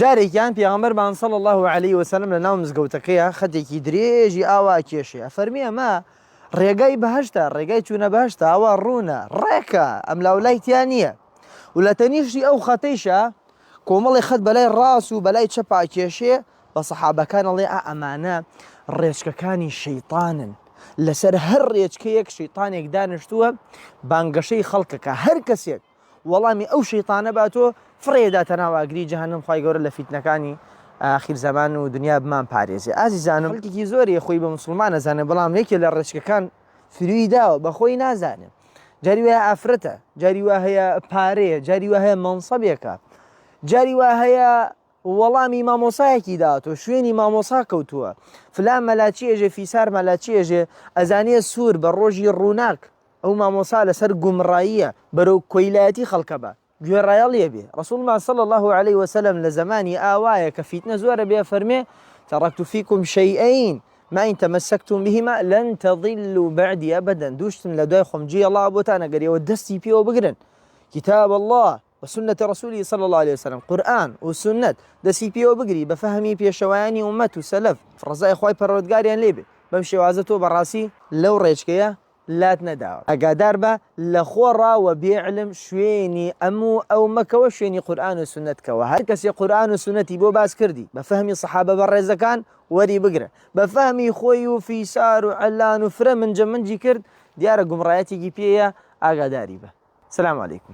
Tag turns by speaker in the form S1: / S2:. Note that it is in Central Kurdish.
S1: جارێکیان پێغەمبەرمان صلی الله عليه وسلم لە ناو مزگەوتەکەیە خەتێکی درێژی ئاوا کێشەیە فەرمی ئەمە ڕێگای بەهەشتە ڕێگای چوونە بەهەشتە ئاوا ڕوونە ڕێکە ئەم لاولایتیان نییە و لە تەنیشتی ئەو خەتەیشە کۆمەڵی خەت بەلای ڕاست و بەلای چەپا کێشێ بە سەحابەکان ئەڵێ ئەمانە ڕێچکەکانی شەیطانن لەسەر هەر ڕێچکەیەک شەیطانێک دانیشتووە بانگەشەی خەڵکەکە هەر کەسێک وەڵامی ئەو شەیطانە باتۆ فڕێداتە ناو ئاگری جەهەنەم خوای گەورە لە فیتنەکانی ئاخیر زەمان و دنیا بمان پارێزێ ئازیزانم خەڵکێکی زۆری خۆی بە موسڵمان نەزانێت بەڵام یەکێ لە ڕێچکەکان فروی داوە بەخۆی نازانێت جاری وایە ئافرەتە جاری وا هەیە پارەیە جاری وا هەیە مەنسەبێکە جاری وا هەیە وەڵامی مامۆسایەکی داوەتەوە شوێنی مامۆسا کەوتووە فلان مەلاچێژێ فیسار مەلاچێژێ ئەزانێ سوور بە ڕۆژی ڕووناک ئەو مامۆسا لەسەر گومڕاییە بەرەو کۆیلایەتی خەڵکە بە گوێڕایە لێ بێ ڕەسوولمان صلی الله عليه وسلم لە زمانی ئاوایە کە فیتنە زۆرە بێ فەرمێ تەڕەکت فیکم شەیئین ما إن تمسكتم بهما لن تضلوا بعدي أبدا دوشتن لدواي خمجي الله أبوتانا قرية ودستي بيه وبقرن كتاب الله وسنة رسوله صلى الله عليه وسلم قرآن وسنة دستي بيه وبقري بفهمي بيه شواني أمت وسلف فرزاي إخواي پرودگاريان ليبي بمشي وعزتو براسي لو ريشكيا لا تنداوە ئەگادار بە لە خۆڕاوە بێعلم شوێنی ئەموو ئەو مەکەوە شوێنی قورئان و سونەتکەوە هەر کەسێ قورئان و سونەتی بۆ باس کردی بە فەهمی سەحابە بەڕێزەکان وەری بگرە بە فەهمی خۆی و فیسار و عەلان و فرە منجە منجی کرد دیارە گومڕایەتێکی پێیە ئاگاداری بە. سلام عەلەیکوم.